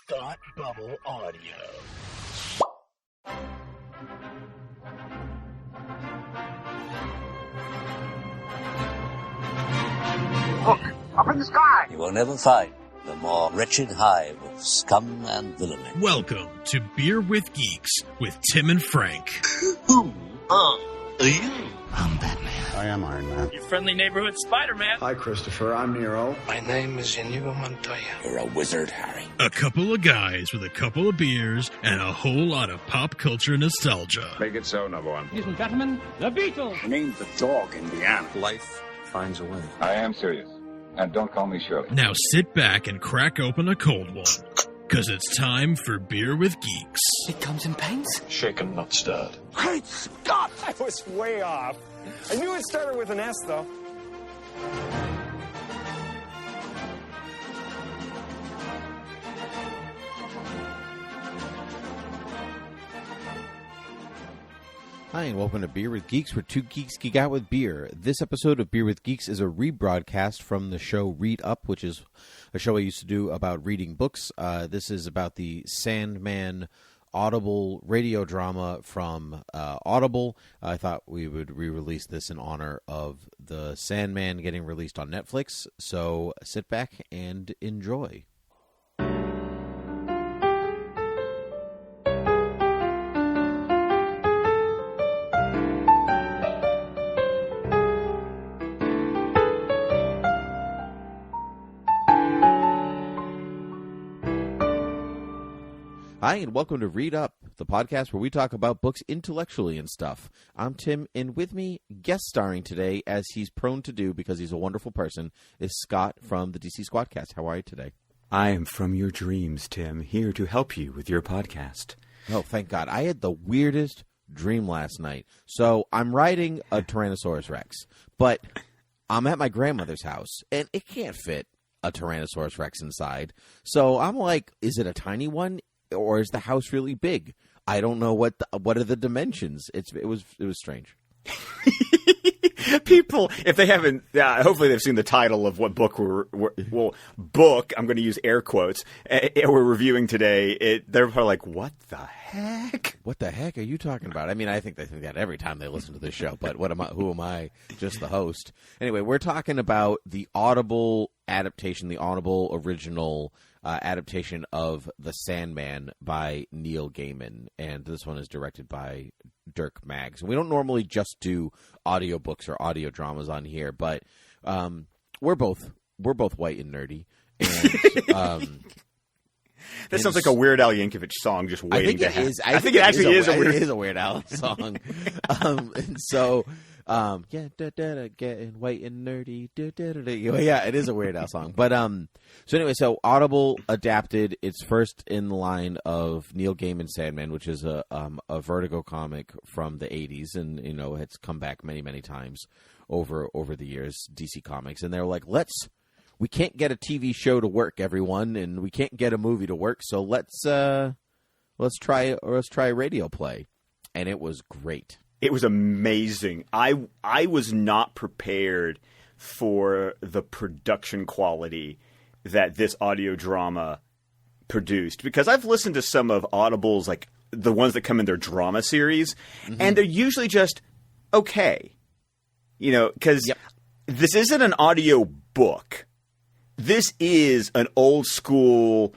Thought Bubble Audio. Look, up in the sky! You will never find the more wretched hive of scum and villainy. Welcome to Beer with Geeks with Tim and Frank. Who are you? I'm Batman. I am Iron Man. Your friendly neighborhood Spider-Man. Hi, Christopher. I'm Nero. My name is Inigo Montoya. You're a wizard, Harry. A couple of guys with a couple of beers and a whole lot of pop culture nostalgia. Make it so, number one. Ladies and gentlemen, the Beatles. Named the dog Indiana. Life finds a way. I am serious. And don't call me Shirley. Now sit back and crack open a cold one, because it's time for Beer with Geeks. It comes in paints. Shaken, not stirred. Great Scott! I was way off. I knew it started with an S, though. Hi, and welcome to Beer with Geeks, where two geeks geek out with beer. This episode of Beer with Geeks is a rebroadcast from the show Read Up, which is a show I used to do about reading books. This is about the Sandman Audible radio drama from Audible. I thought we would re-release this in honor of the Sandman getting released on Netflix. So sit back and enjoy. Hi, and welcome to Read Up, the podcast where we talk about books intellectually and stuff. I'm Tim, and with me, guest starring today, as he's prone to do because he's a wonderful person, is Scott from the DC Squadcast. How are you today? I am from your dreams, Tim, here to help you with your podcast. Oh, thank God. I had the weirdest dream last night. So I'm riding a Tyrannosaurus Rex, but I'm at my grandmother's house, and it can't fit a Tyrannosaurus Rex inside. So I'm like, is it a tiny one? Or is the house really big? I don't know what are the dimensions. It was strange. People, if they haven't, hopefully they've seen the title of what book book. I'm going to use air quotes. We're reviewing today. They're probably like, what the heck? What the heck are you talking about? I mean, I think they think that every time they listen to this show. But what am I? Who am I? Just the host. Anyway, we're talking about the Audible adaptation, the Audible original adaptation of The Sandman by Neil Gaiman, and this one is directed by Dirk Maggs. And we don't normally just do audiobooks or audio dramas on here, but we're both white and nerdy. And that sounds like a Weird Al Yankovic song just waiting to happen. I think it actually is a Weird Al song. And so getting white and nerdy. Yeah, it is a Weird Al song. But so anyway, so Audible adapted its first in the line of Neil Gaiman's Sandman, which is a Vertigo comic from the 80s, and it's come back many times over the years, DC Comics, and they're like, we can't get a TV show to work, everyone, and we can't get a movie to work, so let's try radio play, and it was great. It was amazing. I was not prepared for the production quality that this audio drama produced, because I've listened to some of Audible's, like the ones that come in their drama series, and they're usually just okay, because this isn't an audio book. This is an old school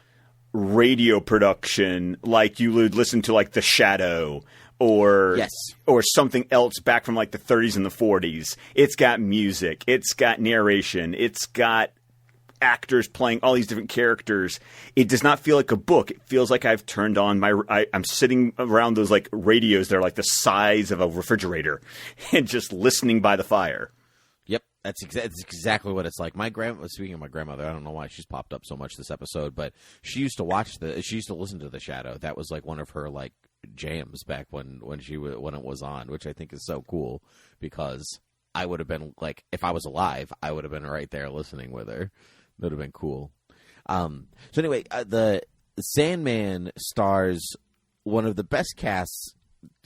radio production, like you would listen to like The Shadow or something else back from like the 30s and the 40s. It's got music. It's got narration. It's got actors playing all these different characters. It does not feel like a book. It feels like I've turned on I'm sitting around those like radios that are like the size of a refrigerator and just listening by the fire. Yep, that's exactly what it's like. Speaking of my grandmother, I don't know why she's popped up so much this episode, but she used to listen to The Shadow. That was like one of her like jams back when it was on, which I think is so cool, because I would have been like, if I was alive, I would have been right there listening with her. That would have been cool. So anyway, the Sandman stars one of the best casts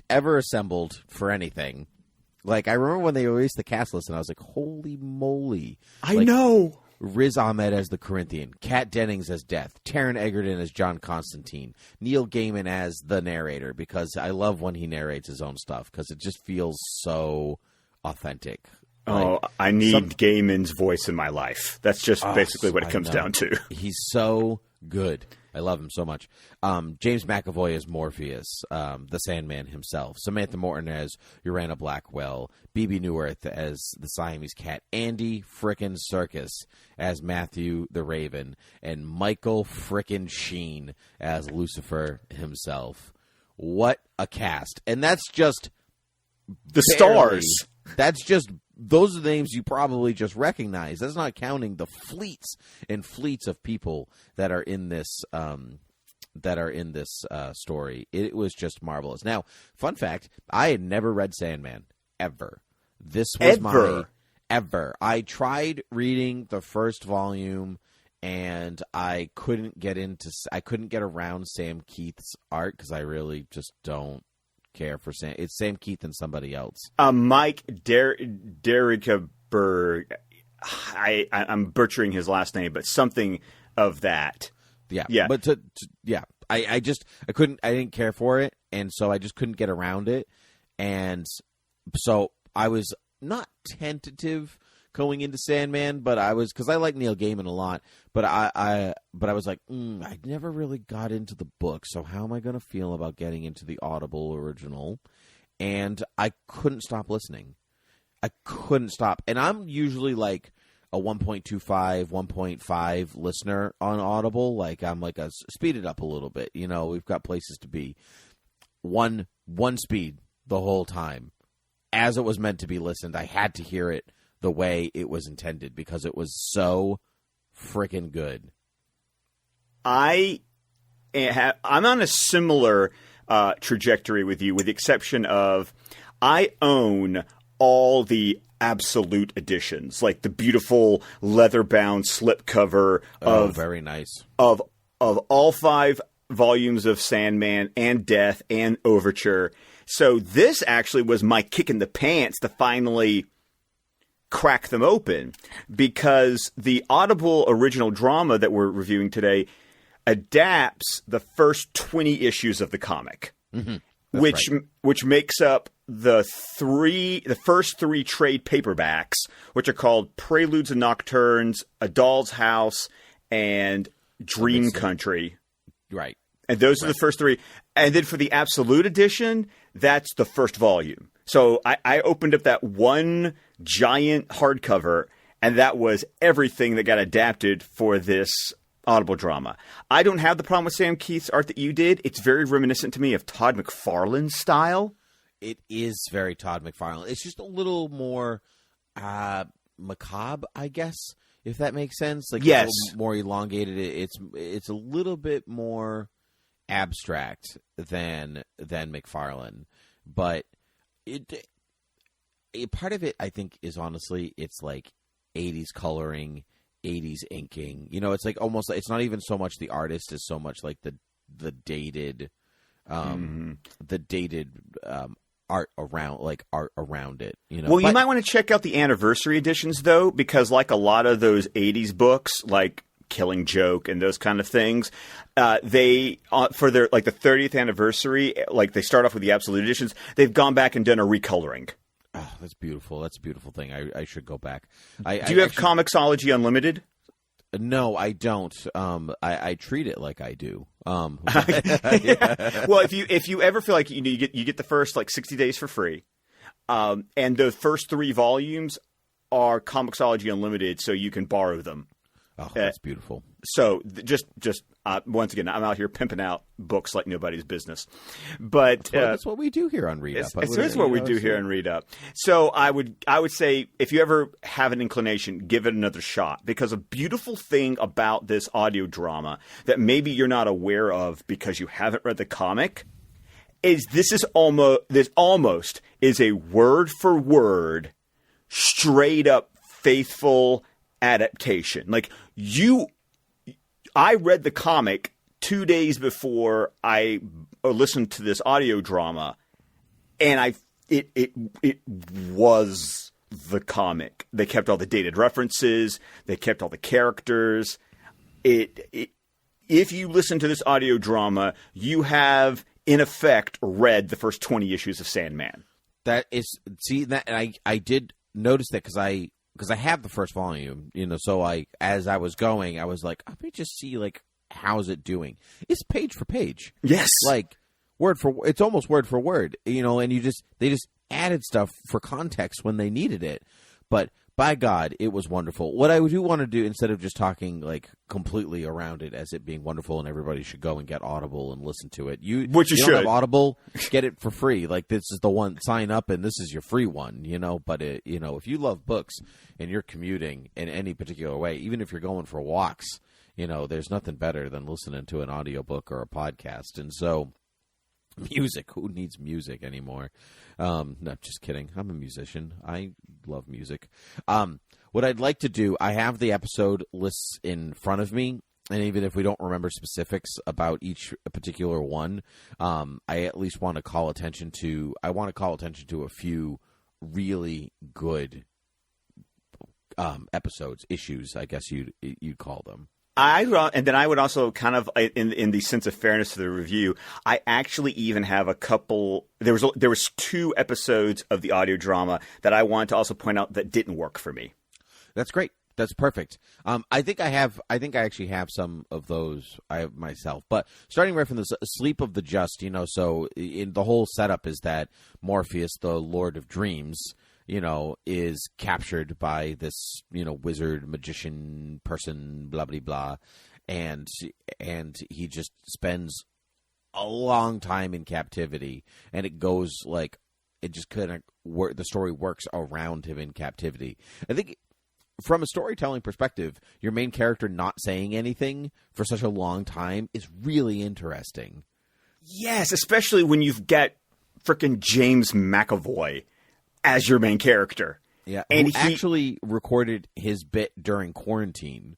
ever assembled for anything. Like, I remember when they released the cast list, and I was like, holy moly. I know. Riz Ahmed as the Corinthian, Kat Dennings as Death, Taron Egerton as John Constantine, Neil Gaiman as the narrator, because I love when he narrates his own stuff because it just feels so authentic. Oh, I need Gaiman's voice in my life. That's just basically what it comes down to. He's so good. I love him so much. James McAvoy as Morpheus, the Sandman himself. Samantha Morton as Urana Blackwell. Bebe Neuwirth as the Siamese Cat. Andy frickin' Serkis as Matthew the Raven. And Michael frickin' Sheen as Lucifer himself. What a cast. And that's just the stars. That's just... Those are the names you probably just recognize. That's not counting the fleets and fleets of people that are in this story. It was just marvelous. Now, fun fact: I had never read Sandman ever. This was ever. I tried reading the first volume, and I couldn't get around Sam Keith's art because I really just don't care for Sam. It's Sam Keith and somebody else. Mike Derrickaberg. I'm butchering his last name, but something of that. Yeah. But I didn't care for it, and so I just couldn't get around it, and so I was not tentative going into Sandman, but I was, because I like Neil Gaiman a lot, but I was like, I never really got into the book, so how am I going to feel about getting into the Audible original? And I couldn't stop listening. I couldn't stop. And I'm usually like a 1.25, 1.5 listener on Audible. Like I'm like speed it up a little bit. You know, we've got places to be. One speed the whole time. As it was meant to be listened, I had to hear it the way it was intended because it was so freaking good. I'm on a similar trajectory with you, with the exception of I own all the absolute editions, like the beautiful leather-bound slipcover very nice of all 5 volumes of Sandman and Death and Overture. So this actually was my kick in the pants to finally crack them open, because the Audible original drama that we're reviewing today adapts the first 20 issues of the comic, which makes up the first 3 trade paperbacks, which are called Preludes and Nocturnes, A Doll's House, and Dream Country. Right. And those are the first 3. And then for the Absolute Edition, that's the first volume. So I opened up that one giant hardcover, and that was everything that got adapted for this Audible drama. I don't have the problem with Sam Keith's art that you did. It's very reminiscent to me of Todd McFarlane's style. It is very Todd McFarlane. It's just a little more macabre, I guess, if that makes sense. Like, yes, a little more elongated. It's a little bit more abstract than McFarlane, but part of it, I think, is honestly, it's like 80s coloring, 80s inking. You know, it's like almost, it's not even so much the artist as so much like the dated art around it. You know, well, you might want to check out the anniversary editions though, because like a lot of those 80s books, like Killing Joke and those kind of things, they for their like the 30th anniversary, like they start off with the Absolute editions, they've gone back and done a recoloring. Oh, that's beautiful. That's a beautiful thing. I should go back. Do you have Comixology Unlimited? No, I don't. I treat it like I do. Well, if you ever feel like you get the first like 60 days for free, and the first 3 volumes are Comixology Unlimited, so you can borrow them. Oh, that's beautiful. So just once again, I'm out here pimping out books like nobody's business. But that's what we do here on Read Up. It's what we do here on Read Up. So I would say if you ever have an inclination, give it another shot, because a beautiful thing about this audio drama that maybe you're not aware of because you haven't read the comic is this almost is a word for word, straight up faithful adaptation. Like I read the comic 2 days before I listened to this audio drama, and it was the comic. They kept all the dated references. They kept all the characters. If you listen to this audio drama, you have, in effect, read the first 20 issues of Sandman. I did notice that because I have the first volume, so as I was going, I was like, let me just see, like, how's it doing? It's page for page. Yes. Like, it's almost word for word, and they just added stuff for context when they needed it. But by God, it was wonderful. What I do want to do, instead of just talking like completely around it as it being wonderful and everybody should go and get Audible and listen to it. Which you don't should have Audible, get it for free. Like, this is the one, sign up and this is your free one, But if you love books and you're commuting in any particular way, even if you're going for walks, there's nothing better than listening to an audiobook or a podcast. And so, music, who needs music anymore? No, just kidding. I'm a musician. I love music. What I'd like to do, I have the episode lists in front of me, and even if we don't remember specifics about each particular one, I at least want to call attention to a few really good episodes, issues, I guess you'd call them. And then I would also kind of, in the sense of fairness to the review, I actually even have a couple. There was 2 episodes of the audio drama that I wanted to also point out that didn't work for me. That's great. That's perfect. I think I actually have some of those myself. But starting right from the Sleep of the Just, so in the whole setup is that Morpheus, the Lord of Dreams, is captured by this, wizard, magician person, blah, blah, blah. And he just spends a long time in captivity. And it goes like, it just kind of the story works around him in captivity. I think from a storytelling perspective, your main character not saying anything for such a long time is really interesting. Yes, especially when you've got frickin' James McAvoy as your main character. Yeah, and he actually recorded his bit during quarantine,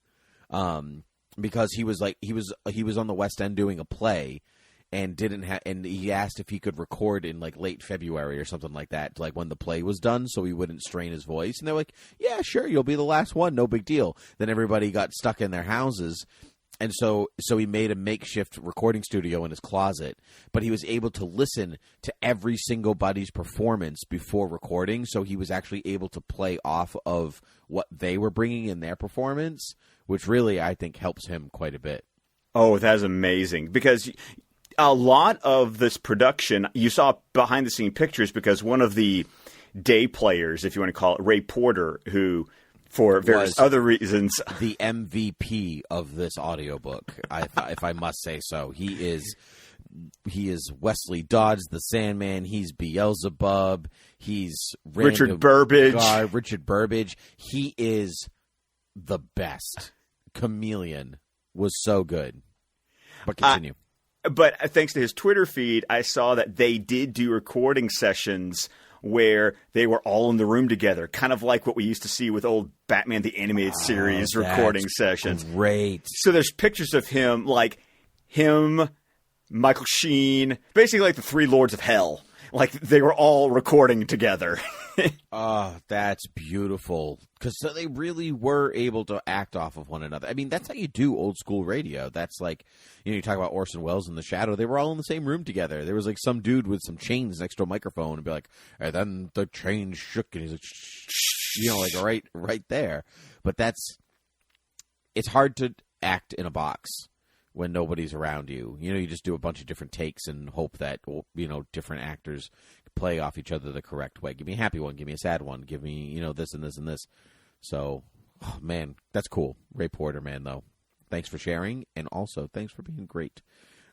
because he was on the West End doing a play, and and he asked if he could record in like late February or something like that, like when the play was done, so he wouldn't strain his voice. And they're like, "Yeah, sure, you'll be the last one, no big deal." Then everybody got stuck in their houses. And so he made a makeshift recording studio in his closet, but he was able to listen to every single buddy's performance before recording, so he was actually able to play off of what they were bringing in their performance, which really, I think, helps him quite a bit. Oh, that's amazing, because a lot of this production, you saw behind-the-scene pictures, because one of the day players, if you want to call it, Ray Porter, who, for various other reasons, the MVP of this audiobook, if I must say so. He is Wesley Dodds, the Sandman. He's Beelzebub. He's Richard Burbage. Richard Burbage. He is the best. Chameleon was so good. But continue. But thanks to his Twitter feed, I saw that they did do recording sessions where they were all in the room together, kind of like what we used to see with old Batman the Animated Series recording sessions. Great. So there's pictures of him, like him, Michael Sheen, basically like the 3 Lords of Hell. Like they were all recording together. Oh, that's beautiful. Because they really were able to act off of one another. I mean, that's how you do old school radio. That's like, you talk about Orson Welles and The Shadow. They were all in the same room together. There was like some dude with some chains next to a microphone and be like, and then the chains shook and he's like, shh, like right there. But it's hard to act in a box when nobody's around you. You just do a bunch of different takes and hope that, different actors play off each other the correct way. Give me a happy one. Give me a sad one. Give me, this and this and this. So, man, that's cool. Ray Porter, man, though. Thanks for sharing, and also thanks for being great.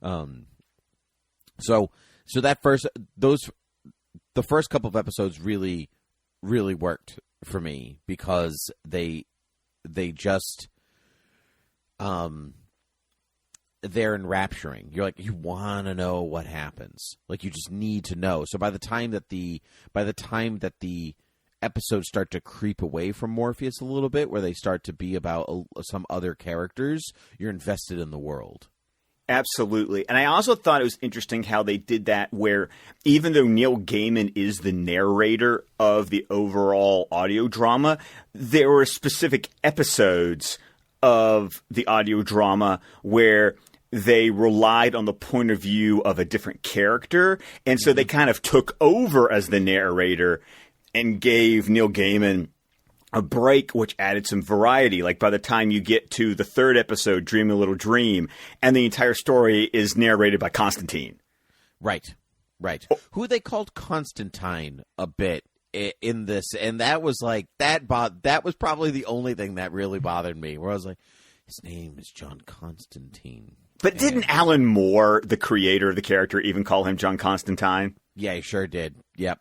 So that the first couple of episodes really, really worked for me because they just, they're enrapturing. You're like, you want to know what happens. Like, you just need to know. So by the time that the episodes start to creep away from Morpheus a little bit, where they start to be about some other characters, you're invested in the world. Absolutely. And I also thought it was interesting how they did that, where even though Neil Gaiman is the narrator of the overall audio drama, there were specific episodes of the audio drama where they relied on the point of view of a different character. And so they kind of took over as the narrator and gave Neil Gaiman a break, which added some variety. Like by the time you get to the third episode, Dream a Little Dream, and the entire story is narrated by Constantine. Right. Who they called Constantine a bit in this, and that was like that was probably the only thing that really bothered me, where I was like, his name is John Constantine. But didn't Alan Moore, the creator of the character, even call him John Constantine? Yeah, he sure did. Yep.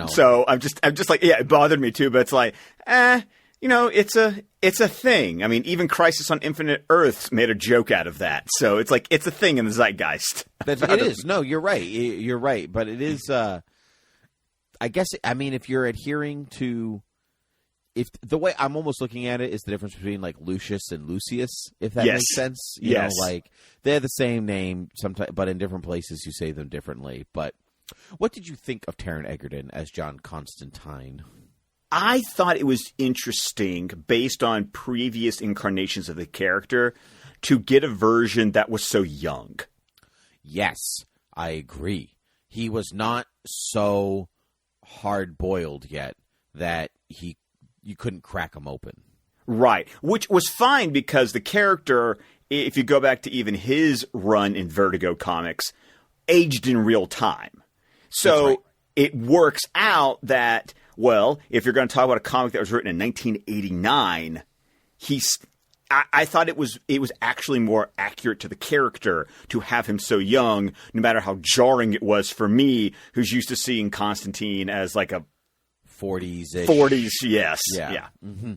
So I'm just like, yeah, it bothered me too, but it's like, it's a thing. I mean, even Crisis on Infinite Earths made a joke out of that. So it's like, it's a thing in the zeitgeist. It is. No, you're right. You're right. But it is, I guess, I mean, if you're adhering to, if the way I'm almost looking at it is the difference between like Lucius and Lucius, if that makes sense. You know, like they're the same name sometimes, but in different places you say them differently. But what did you think of Taron Egerton as John Constantine? I thought it was interesting, based on previous incarnations of the character, to get a version that was so young. Yes, I agree. He was not so hard-boiled yet that you couldn't crack him open. Right, which was fine because the character, if you go back to even his run in Vertigo Comics, aged in real time. So it works out that, well, if you're going to talk about a comic that was written in 1989, I thought it was actually more accurate to the character to have him so young, no matter how jarring it was for me, who's used to seeing Constantine as like a 40s-ish. 40s, yes. Yeah. Mm-hmm.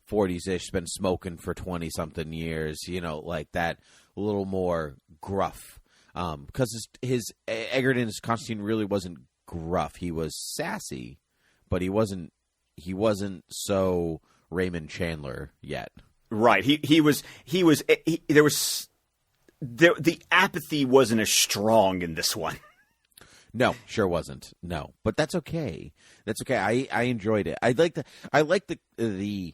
40s-ish, been smoking for 20-something years, like that, a little more gruff. Because his Egerton's Constantine really wasn't gruff. He was sassy, but he wasn't so Raymond Chandler yet. Right. The apathy wasn't as strong in this one. No, sure wasn't. No, but that's okay. That's okay. I enjoyed it. I like the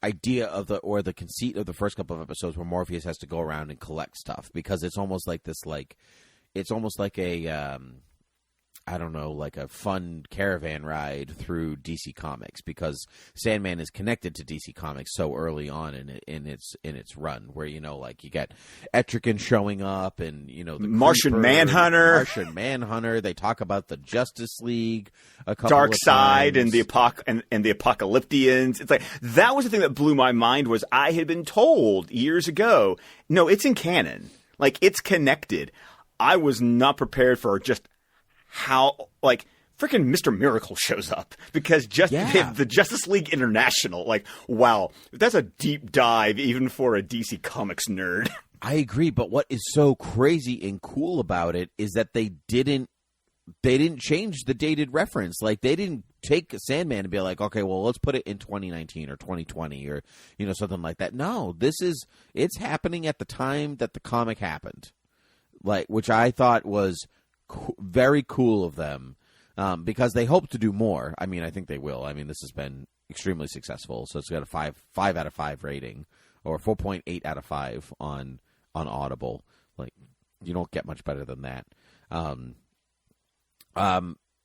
idea of the conceit of the first couple of episodes where Morpheus has to go around and collect stuff, because it's almost like this, like it's almost like a I don't know, like a fun caravan ride through DC Comics, because Sandman is connected to DC Comics so early on in its run, where like you get Etrigan showing up, and the Martian Manhunter. They talk about the Justice League, a couple Dark of Side, times. and the Apocalyptians. It's like that was the thing that blew my mind, was I had been told years ago, no, it's in canon, like it's connected. I was not prepared for just how, like, freaking Mr. Miracle shows up, because the Justice League International, like, wow, that's a deep dive even for a DC Comics nerd. I agree, but what is so crazy and cool about it is that they didn't change the dated reference. Like, they didn't take Sandman and be like, okay, well, let's put it in 2019 or 2020 or something like that. No, it's happening at the time that the comic happened, like, which I thought was very cool of them, because they hope to do more. I mean, I think they will. I mean, this has been extremely successful, so it's got a 5 out of 5 rating, or 4.8 out of 5 on Audible. Like, you don't get much better than that.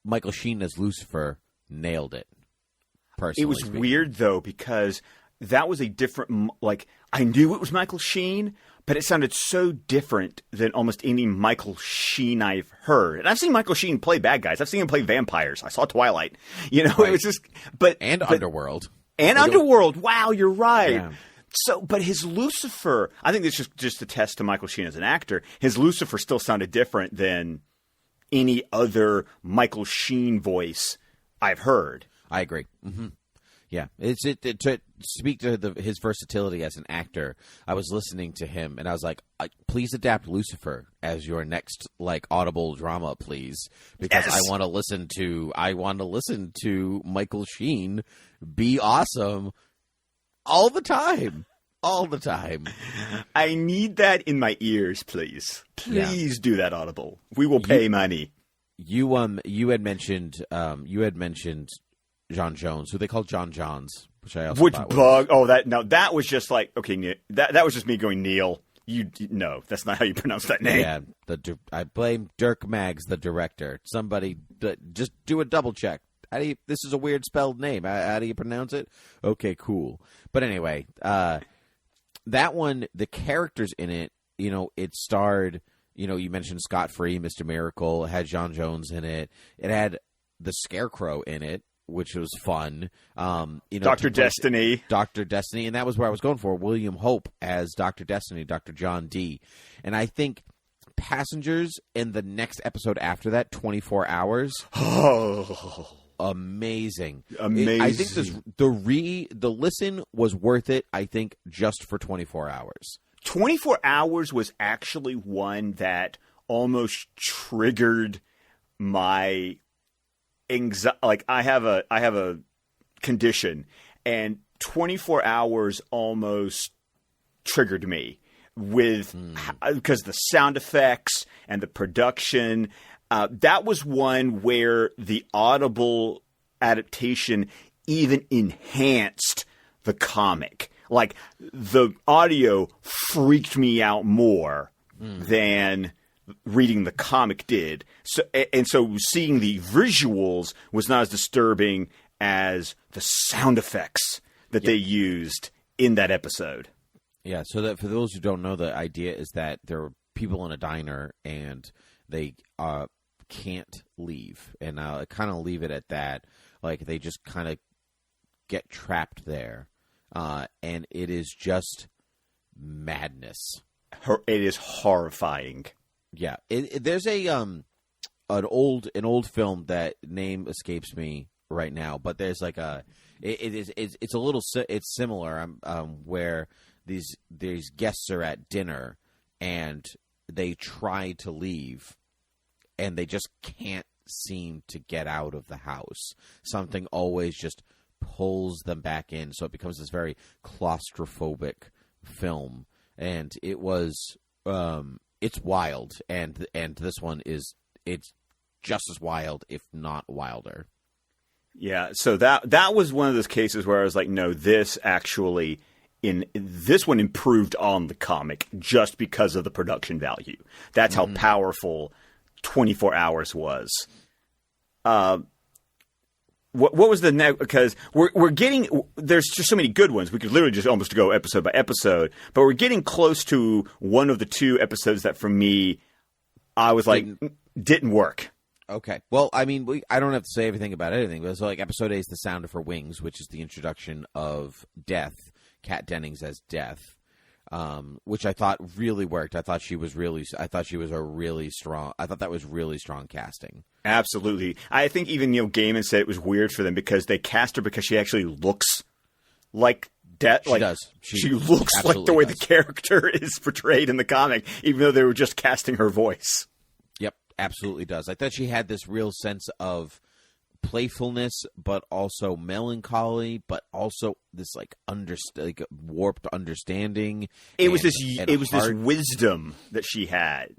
Michael Sheen as Lucifer nailed it. Personally, it was weird though, because that was a different. Like, I knew it was Michael Sheen, but it sounded so different than almost any Michael Sheen I've heard. And I've seen Michael Sheen play bad guys. I've seen him play vampires. I saw Twilight. It was just, Underworld. Underworld. Wow, you're right. Yeah. So, but his Lucifer, I think this is just a test to Michael Sheen as an actor. His Lucifer still sounded different than any other Michael Sheen voice I've heard. I agree. Mm-hmm. Yeah, to speak to his versatility as an actor. I was listening to him, and I was like, "Please adapt Lucifer as your next Audible drama, please, because I want to listen to Michael Sheen be awesome all the time." all the time. I need that in my ears, please. Please do that, Audible. We will pay money. You had mentioned John Jones, who they call John Johns, which I also thought bug? Oh, that was just like, okay, that was just me going, Neil. No, that's not how you pronounce that name. Yeah, I blame Dirk Maggs, the director. Somebody just do a double check. This is a weird spelled name. How do you pronounce it? Okay, cool. But anyway, that one, the characters in it, it starred, you mentioned Scott Free, Mr. Miracle. It had John Jones in it. It had the Scarecrow in it, which was fun. Dr. Destiny. Dr. Destiny, and that was where I was going for. William Hope as Dr. Destiny, Dr. John D. And I think Passengers in the next episode after that, 24 Hours. Oh. Amazing. I think the listen was worth it, I think, just for 24 Hours. 24 Hours was actually one that almost triggered my anxiety. Like, I have a condition, and 24 Hours almost triggered me because the sound effects and the production. That was one where the Audible adaptation even enhanced the comic. Like, the audio freaked me out more than reading the comic did. So seeing the visuals was not as disturbing as the sound effects that they used in that episode. Yeah, so that for those who don't know, the idea is that there are people in a diner and they can't leave, and I'll kind of leave it at that. Like, they just kind of get trapped there, and it is just madness. It is horrifying. Yeah, there's an old film that name escapes me right now, but there's like it's similar where these guests are at dinner and they try to leave. And they just can't seem to get out of the house. Something always just pulls them back in. So it becomes this very claustrophobic film. And it was, it's wild. And this one it's just as wild, if not wilder. Yeah. So that was one of those cases where I was like, no, this one improved on the comic just because of the production value. That's how powerful 24 Hours was. What was the next? Because we're getting, there's just so many good ones. We could literally just almost go episode by episode, but we're getting close to one of the two episodes that for me, I was like, didn't work. Okay. Well, I mean, I don't have to say everything about anything, but it's like episode 8 is The Sound of Her Wings, which is the introduction of Death, Kat Dennings as Death. Which I thought really worked. I thought that was really strong casting. Absolutely. I think even Neil Gaiman said it was weird for them because they cast her because she actually looks like Death. She does. She looks like the way the character is portrayed in the comic, even though they were just casting her voice. Yep, absolutely does. I thought she had this real sense of playfulness, but also melancholy, but also this like warped understanding. It was this wisdom that she had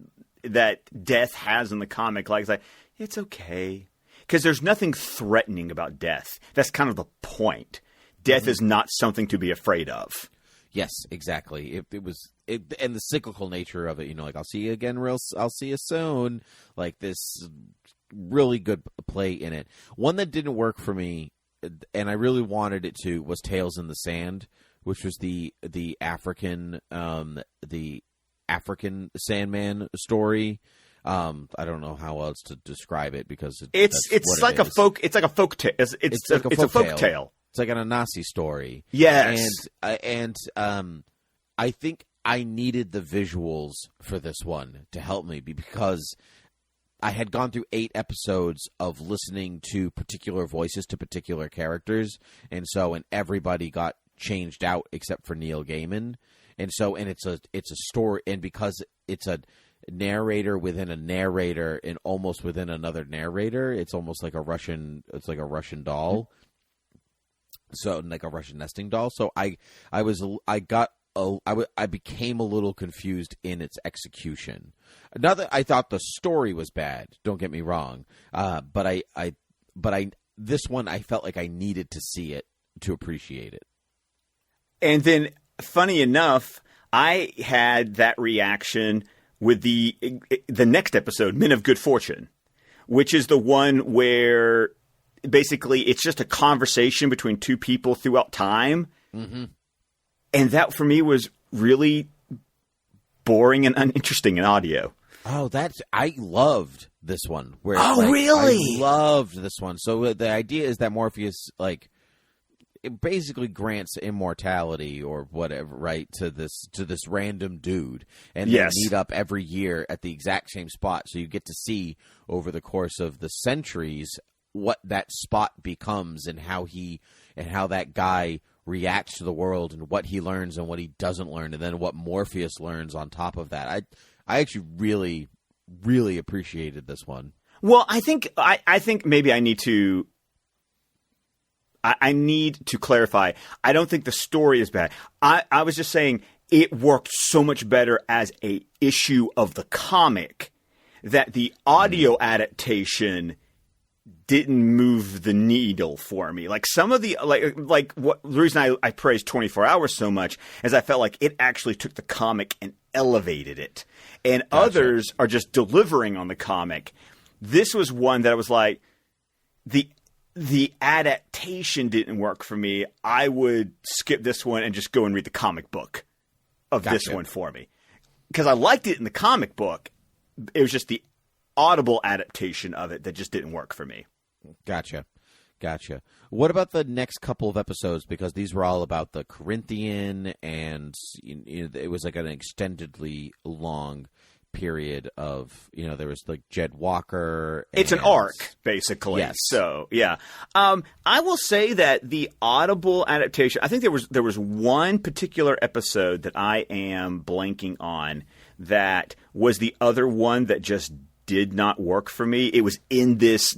that Death has in the comic. Like, it's okay because there's nothing threatening about Death. That's kind of the point. Death is not something to be afraid of. Yes, exactly. It was and the cyclical nature of it. Like, I'll see you again, I'll see you soon. Like this. Really good play in it. One that didn't work for me, and I really wanted it to, was Tales in the Sand, which was the African Sandman story. I don't know how else to describe it because it's like a folk tale. It's a folk tale. It's like an Anansi story. Yes, and I think I needed the visuals for this one to help me because I had gone through 8 episodes of listening to particular voices to particular characters, and everybody got changed out except for Neil Gaiman, and it's a story, and because it's a narrator within a narrator and almost within another narrator, it's almost like a Russian doll, so like a Russian nesting doll. So I got I became a little confused in its execution. Not that I thought the story was bad. Don't get me wrong. But this one I felt like I needed to see it to appreciate it. And then, funny enough, I had that reaction with the next episode, Men of Good Fortune, which is the one where basically it's just a conversation between two people throughout time. Mm-hmm. And that, for me, was really boring and uninteresting in audio. Oh, I loved this one. Really? I loved this one. So the idea is that Morpheus, like, it basically grants immortality or whatever, right, to this random dude, and yes. They meet up every year at the exact same spot. So you get to see over the course of the centuries what that spot becomes and how that guy reacts to the world and what he learns and what he doesn't learn, and then what Morpheus learns on top of that. I actually really, really appreciated this one. Well, I think maybe I need to. I need to clarify. I don't think the story is bad. I was just saying it worked so much better as a issue of the comic that the audio adaptation didn't move the needle for me. Like some of the the reason I praised 24 Hours so much is I felt like it actually took the comic and elevated it. And Gotcha. Others are just delivering on the comic. This was one that I was like, the adaptation didn't work for me. I would skip this one and just go and read the comic book of Gotcha. this one for me. Because I liked it in the comic book. It was just the Audible adaptation of it that just didn't work for me. Gotcha. What about the next couple of episodes? Because these were all about the Corinthian, and it was like an extendedly long period of, there was like Jed Walker. It's an arc, basically. Yes. So, yeah. I will say that the Audible adaptation, I think there was one particular episode that I am blanking on that was the other one that just did not work for me. It was in this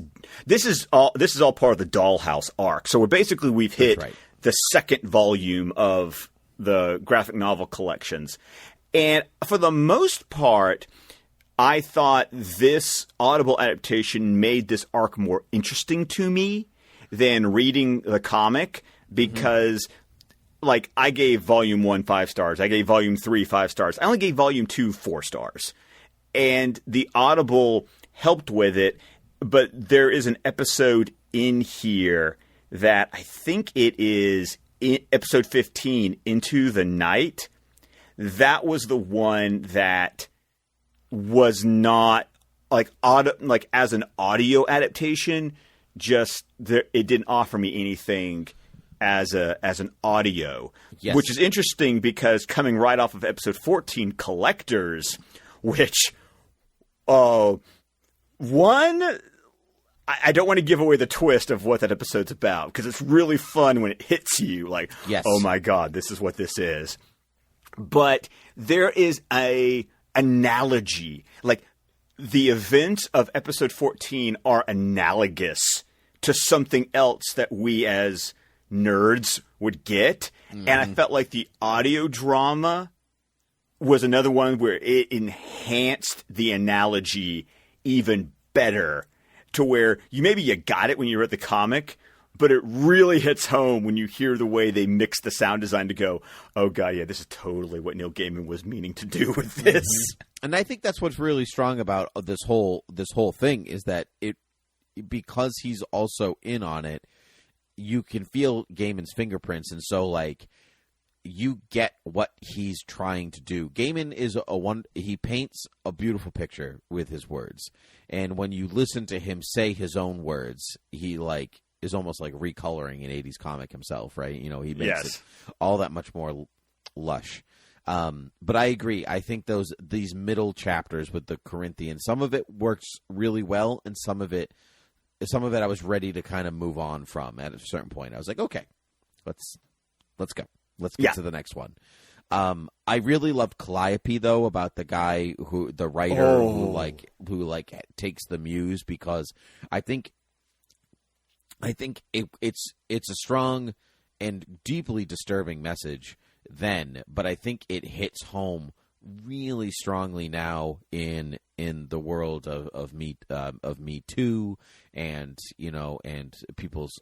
is all part of the Dollhouse arc. So we've hit the second volume of the graphic novel collections. And for the most part, I thought this Audible adaptation made this arc more interesting to me than reading the comic because, like, I gave Volume 1 5 stars. I gave Volume 3 5 stars. I only gave Volume 2 4 stars. And the Audible helped with it, but there is an episode in here that I think it is in episode 15, Into the Night. That was the one that was not as an audio adaptation. It didn't offer me anything as an audio, yes. Which is interesting because coming right off of episode 14, Collectors, which I don't want to give away the twist of what that episode's about because it's really fun when it hits you. Like, yes. Oh my God, this is what this is. But there is a analogy. Like, the events of episode 14 are analogous to something else that we as nerds would get. Mm-hmm. And I felt like the audio drama was another one where it enhanced the analogy even better to where you got it when you read the comic, but it really hits home when you hear the way they mix the sound design to go, oh God, yeah, this is totally what Neil Gaiman was meaning to do with this. And I think that's what's really strong about this whole thing is that because he's also in on it, you can feel Gaiman's fingerprints, and so like you get what he's trying to do. Gaiman is he paints a beautiful picture with his words, and when you listen to him say his own words, he like is almost like recoloring an 80s comic himself, right? He makes it all that much more lush. But I agree. I think these middle chapters with the Corinthians, some of it works really well, and some of it I was ready to kind of move on from at a certain point. I was like, okay, let's go. Let's get to the next one. I really loved Calliope though, about the guy the writer who takes the muse, because I think it's a strong and deeply disturbing message then, but I think it hits home really strongly now in the world of Me Too, and and people's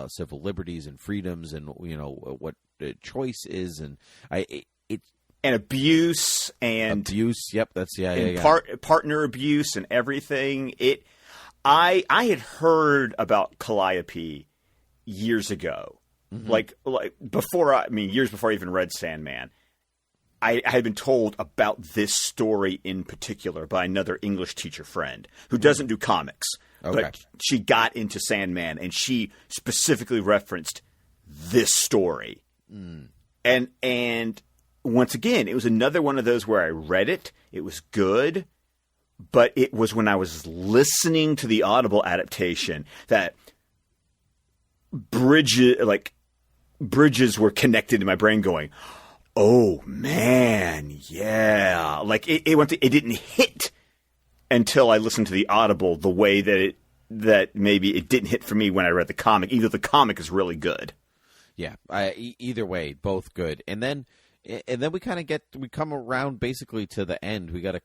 civil liberties and freedoms, and what choice is, and and abuse Yep, that's partner abuse and everything. I had heard about Calliope years ago, like years before I even read Sandman. I had been told about this story in particular by another English teacher friend who doesn't do comics. Okay. But she got into Sandman, and she specifically referenced this story. And once again, it was another one of those where I read it. It was good, but it was when I was listening to the Audible adaptation that bridges were connected in my brain going, oh man, yeah. Like it didn't hit until I listened to the Audible the way that maybe it didn't hit for me when I read the comic. Either the comic is really good. Yeah. Either way, both good. And then we come around basically to the end. We have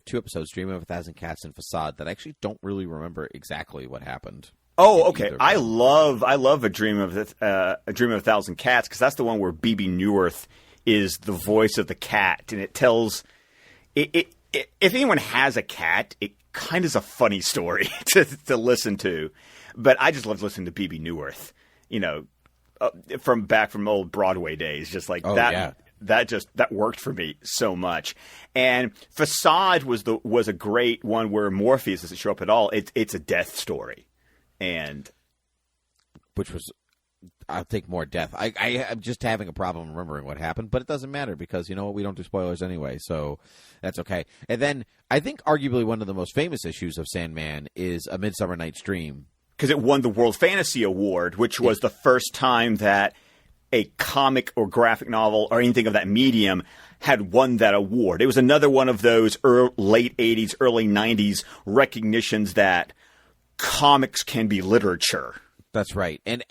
2 episodes, Dream of a Thousand Cats and Facade, that I actually don't really remember exactly what happened. Oh, okay. I love A Dream of a Thousand Cats, because that's the one where Bebe Neuwirth is the voice of the cat, and it tells if anyone has a cat, it kind of is a funny story to listen to. But I just love listening to Bebe Neuwirth, from old Broadway days, just like that. Yeah. That worked for me so much. And Facade was a great one where Morpheus doesn't show up at all. It's a death story. And which was, I think, more death. I'm just having a problem remembering what happened, but it doesn't matter because we don't do spoilers anyway, so that's okay. And then I think arguably one of the most famous issues of Sandman is A Midsummer Night's Dream, because it won the World Fantasy Award, which was the first time that a comic or graphic novel or anything of that medium had won that award. It was another one of those late 80s, early 90s recognitions that comics can be literature. That's right. And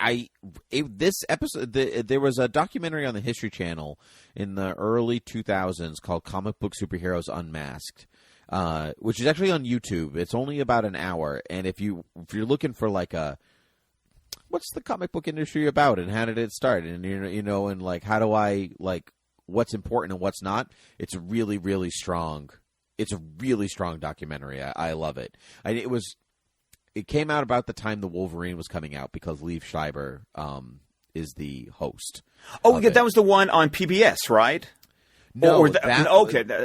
this episode, there was a documentary on the History Channel in the early 2000s called Comic Book Superheroes Unmasked, which is actually on YouTube. It's only about an hour. And if you're looking for like what's the comic book industry about and how did it start? And, and like, how do I, like, what's important and what's not? It's really, really strong. It's a really strong documentary. I love it. It came out about the time the Wolverine was coming out because Liev Schreiber is the host. Oh, yeah, that was the one on PBS, right? No, that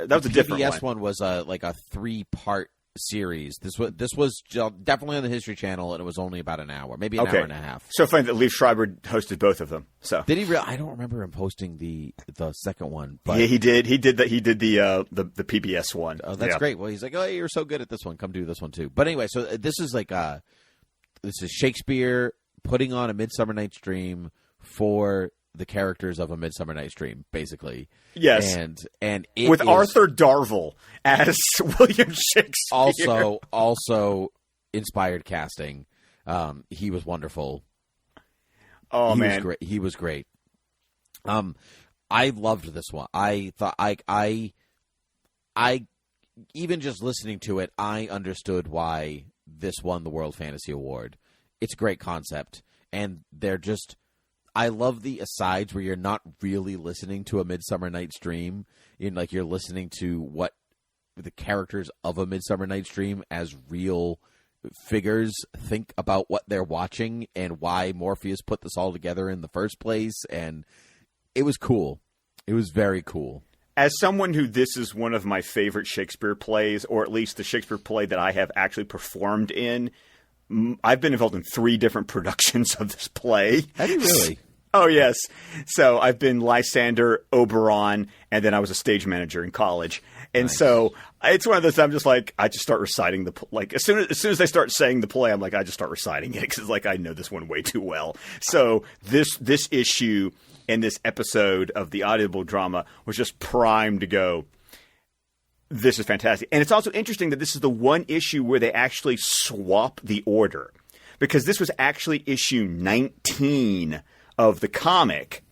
was a different one. The PBS one was like a 3-part series. This was definitely on the History Channel, and it was only about an hour, maybe an hour and a half. So funny that Liev Schreiber hosted both of them. So did he? I don't remember him hosting the second one. But yeah, he did. He did the PBS one. Oh, that's great. Well, he's like, oh, you're so good at this one. Come do this one too. But anyway, so this is like this is Shakespeare putting on A Midsummer Night's Dream for the characters of A Midsummer Night's Dream, basically. Yes, and it with Arthur Darvill as William Shakespeare. Also inspired casting. He was wonderful. Oh, he man, was great. He was great. I loved this one. I thought I even just listening to it, I understood why this won the World Fantasy Award. It's a great concept, and they're just. I love the asides where you're not really listening to A Midsummer Night's Dream. You're listening to what the characters of A Midsummer Night's Dream as real figures think about what they're watching and why Morpheus put this all together in the first place. And it was cool. It was very cool. As someone who this is one of my favorite Shakespeare plays, or at least the Shakespeare play that I have actually performed in, I've been involved in 3 different productions of this play. Have you really? Oh, yes. So I've been Lysander, Oberon, and then I was a stage manager in college. And so it's one of those, I'm just like, I just start reciting as soon as they start saying the play, I'm like, I just start reciting it because like I know this one way too well. So this issue and this episode of the Audible drama was just primed to go, this is fantastic. And it's also interesting that this is the one issue where they actually swap the order, because this was actually issue 19 of the comic,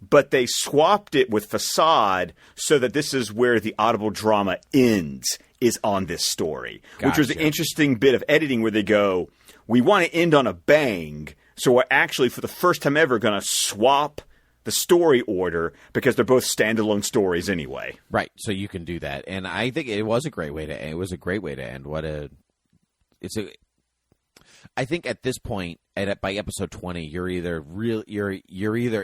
but they swapped it with Facade so that this is where the Audible drama ends, is on this story. Gotcha. Which was an interesting bit of editing where they go, we want to end on a bang, so we're actually, for the first time ever, going to swap the story order because they're both standalone stories anyway. Right, so you can do that. And I think it was a great way to end. It was a great way to end. I think at this point, by episode 20, you're either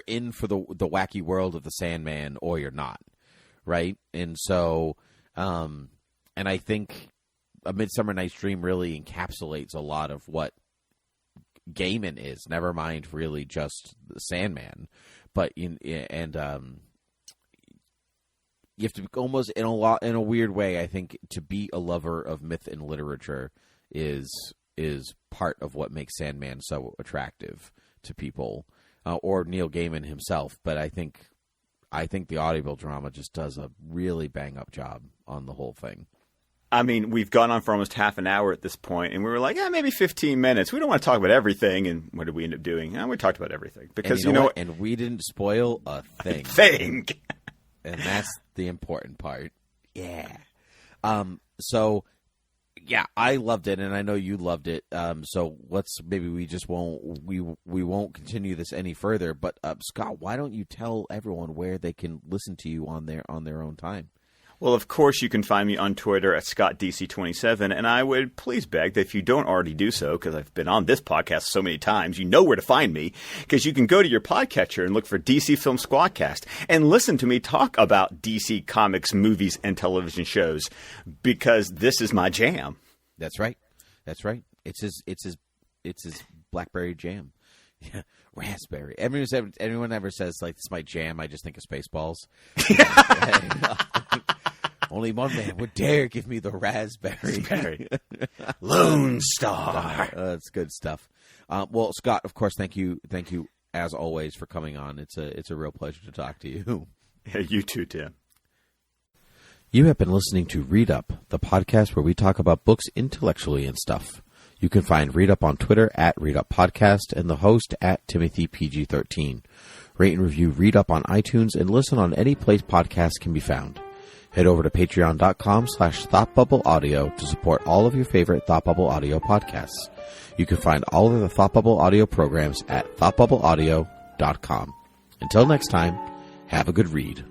in for the wacky world of the Sandman or you're not, right? And so, and I think A Midsummer Night's Dream really encapsulates a lot of what Gaiman is. Never mind, really, just the Sandman, but you have to almost in a weird way. I think to be a lover of myth and literature is part of what makes Sandman so attractive to people, or Neil Gaiman himself. But I think the Audible drama just does a really bang up job on the whole thing. I mean, we've gone on for almost half an hour at this point, and we were like, maybe 15 minutes. We don't want to talk about everything. And what did we end up doing? We talked about everything. Because you know what? And we didn't spoil a thing. And that's the important part. Yeah. So, yeah, I loved it, and I know you loved it. So maybe we just won't continue this any further. But Scott, why don't you tell everyone where they can listen to you on their own time? Well, of course, you can find me on Twitter at ScottDC27, and I would please beg that if you don't already do so, because I've been on this podcast so many times, you know where to find me, because you can go to your podcatcher and look for DC Film Squadcast and listen to me talk about DC Comics, movies, and television shows, because this is my jam. That's right. That's right. It's his BlackBerry jam. Yeah, raspberry. Anyone ever says, like, this is my jam, I just think of Spaceballs. Only one man would dare give me the raspberry. Lone Star. That's good stuff. Well, Scott, of course, thank you as always for coming on. It's a real pleasure to talk to you. Yeah, you too, Tim. You have been listening to Read Up, the podcast where we talk about books intellectually and stuff. You can find Read Up on Twitter at Read Up Podcast and the host at TimothyPG13. Rate and review Read Up on iTunes and listen on any place podcasts can be found. Head over to patreon.com/ThoughtBubbleAudio to support all of your favorite Thought Bubble Audio podcasts. You can find all of the Thought Bubble Audio programs at ThoughtBubbleAudio.com. Until next time, have a good read.